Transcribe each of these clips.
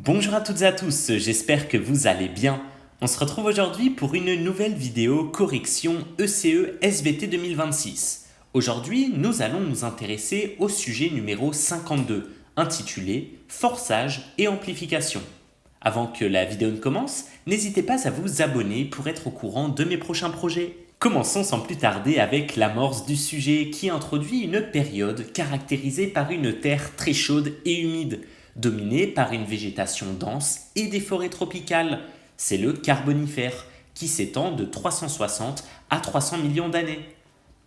Bonjour à toutes et à tous, j'espère que vous allez bien. On se retrouve aujourd'hui pour une nouvelle vidéo correction ECE SVT 2026. Aujourd'hui, nous allons nous intéresser au sujet numéro 52, intitulé Forçage et amplification. Avant que la vidéo ne commence, n'hésitez pas à vous abonner pour être au courant de mes prochains projets. Commençons sans plus tarder avec l'amorce du sujet qui introduit une période caractérisée par une terre très chaude et humide, dominée par une végétation dense et des forêts tropicales. C'est le Carbonifère, qui s'étend de 360 à 300 millions d'années.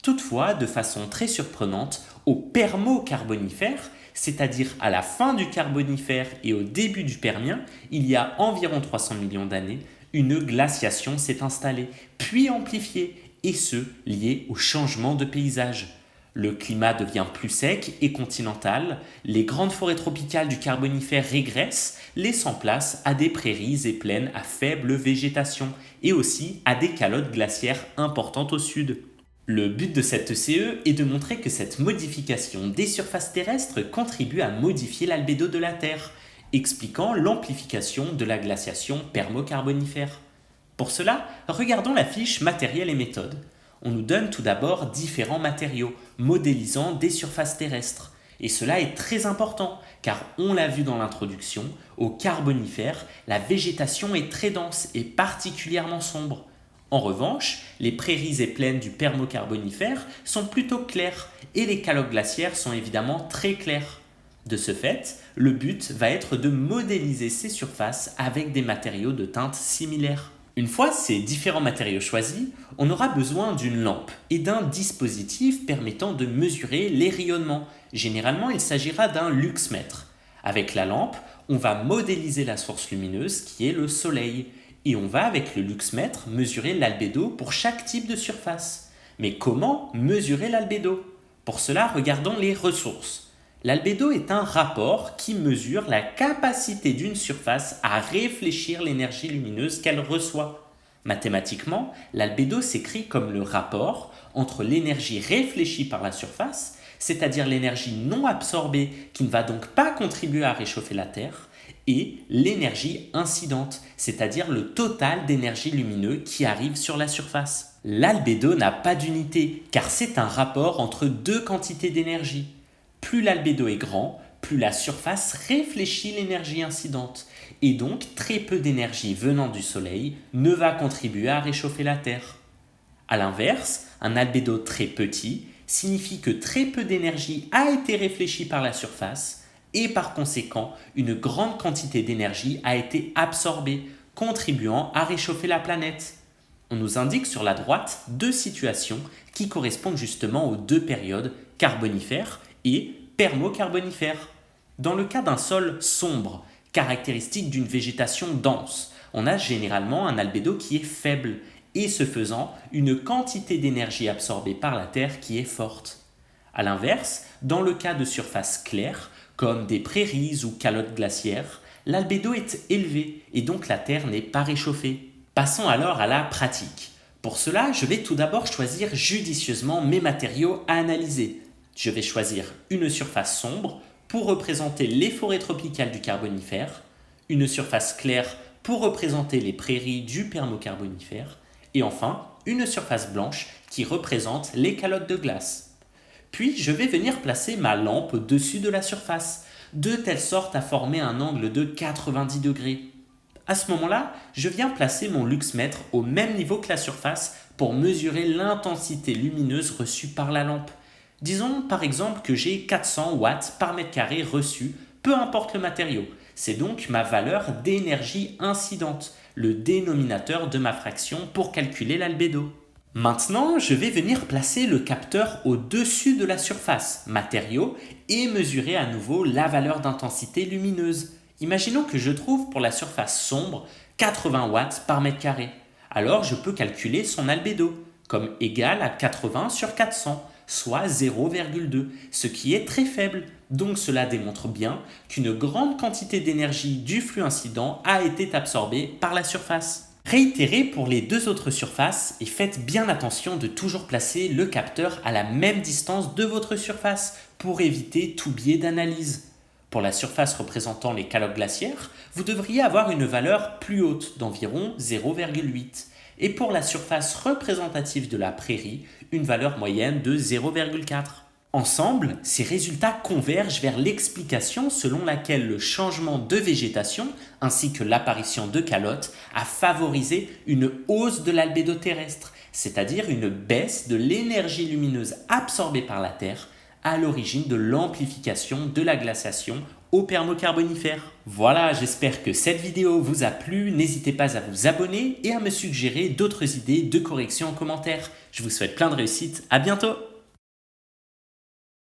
Toutefois, de façon très surprenante, au Permo-Carbonifère, c'est-à-dire à la fin du Carbonifère et au début du Permien, il y a environ 300 millions d'années, une glaciation s'est installée, puis amplifiée, et ce, lié au changement de paysage. Le climat devient plus sec et continental, les grandes forêts tropicales du Carbonifère régressent, laissant place à des prairies et plaines à faible végétation, et aussi à des calottes glaciaires importantes au sud. Le but de cette ECE est de montrer que cette modification des surfaces terrestres contribue à modifier l'albédo de la Terre, expliquant l'amplification de la glaciation permo-carbonifère. Pour cela, regardons la fiche matériel et méthode. On nous donne tout d'abord différents matériaux modélisant des surfaces terrestres. Et cela est très important, car on l'a vu dans l'introduction, au Carbonifère, la végétation est très dense et particulièrement sombre. En revanche, les prairies et plaines du Permo-Carbonifère sont plutôt claires et les calottes glaciaires sont évidemment très claires. De ce fait, le but va être de modéliser ces surfaces avec des matériaux de teinte similaires. Une fois ces différents matériaux choisis, on aura besoin d'une lampe et d'un dispositif permettant de mesurer les rayonnements. Généralement, il s'agira d'un luxmètre. Avec la lampe, on va modéliser la source lumineuse qui est le soleil. Et on va, avec le luxmètre, mesurer l'albédo pour chaque type de surface. Mais comment mesurer l'albédo? Pour cela, regardons les ressources. L'albédo est un rapport qui mesure la capacité d'une surface à réfléchir l'énergie lumineuse qu'elle reçoit. Mathématiquement, l'albédo s'écrit comme le rapport entre l'énergie réfléchie par la surface, c'est-à-dire l'énergie non absorbée qui ne va donc pas contribuer à réchauffer la Terre, et l'énergie incidente, c'est-à-dire le total d'énergie lumineuse qui arrive sur la surface. L'albédo n'a pas d'unité, car c'est un rapport entre deux quantités d'énergie. Plus l'albédo est grand, plus la surface réfléchit l'énergie incidente, et donc très peu d'énergie venant du Soleil ne va contribuer à réchauffer la Terre. A l'inverse, un albédo très petit signifie que très peu d'énergie a été réfléchie par la surface, et par conséquent, une grande quantité d'énergie a été absorbée, contribuant à réchauffer la planète. On nous indique sur la droite deux situations qui correspondent justement aux deux périodes carbonifères et permo-carbonifères. Dans le cas d'un sol sombre, caractéristique d'une végétation dense, on a généralement un albédo qui est faible et ce faisant une quantité d'énergie absorbée par la Terre qui est forte. A l'inverse, dans le cas de surfaces claires, comme des prairies ou calottes glaciaires, l'albédo est élevé et donc la Terre n'est pas réchauffée. Passons alors à la pratique. Pour cela, je vais tout d'abord choisir judicieusement mes matériaux à analyser. Je vais choisir une surface sombre pour représenter les forêts tropicales du Carbonifère, une surface claire pour représenter les prairies du Permo-Carbonifère, et enfin une surface blanche qui représente les calottes de glace. Puis je vais venir placer ma lampe au-dessus de la surface, de telle sorte à former un angle de 90 degrés. À ce moment-là, je viens placer mon luxmètre au même niveau que la surface pour mesurer l'intensité lumineuse reçue par la lampe. Disons par exemple que j'ai 400 watts par mètre carré reçu, peu importe le matériau. C'est donc ma valeur d'énergie incidente, le dénominateur de ma fraction pour calculer l'albédo. Maintenant, je vais venir placer le capteur au-dessus de la surface, matériau, et mesurer à nouveau la valeur d'intensité lumineuse. Imaginons que je trouve pour la surface sombre 80 watts par mètre carré. Alors je peux calculer son albédo, comme égal à 80 sur 400, soit 0,2, ce qui est très faible. Donc cela démontre bien qu'une grande quantité d'énergie du flux incident a été absorbée par la surface. Réitérez pour les deux autres surfaces et faites bien attention de toujours placer le capteur à la même distance de votre surface pour éviter tout biais d'analyse. Pour la surface représentant les calottes glaciaires, vous devriez avoir une valeur plus haute d'environ 0,8. Et pour la surface représentative de la prairie, une valeur moyenne de 0,4. Ensemble, ces résultats convergent vers l'explication selon laquelle le changement de végétation ainsi que l'apparition de calottes a favorisé une hausse de l'albédo terrestre, c'est-à-dire une baisse de l'énergie lumineuse absorbée par la Terre à l'origine de l'amplification de la glaciation au Permo-Carbonifère. Voilà, j'espère que cette vidéo vous a plu. N'hésitez pas à vous abonner et à me suggérer d'autres idées de correction en commentaire. Je vous souhaite plein de réussite. À bientôt!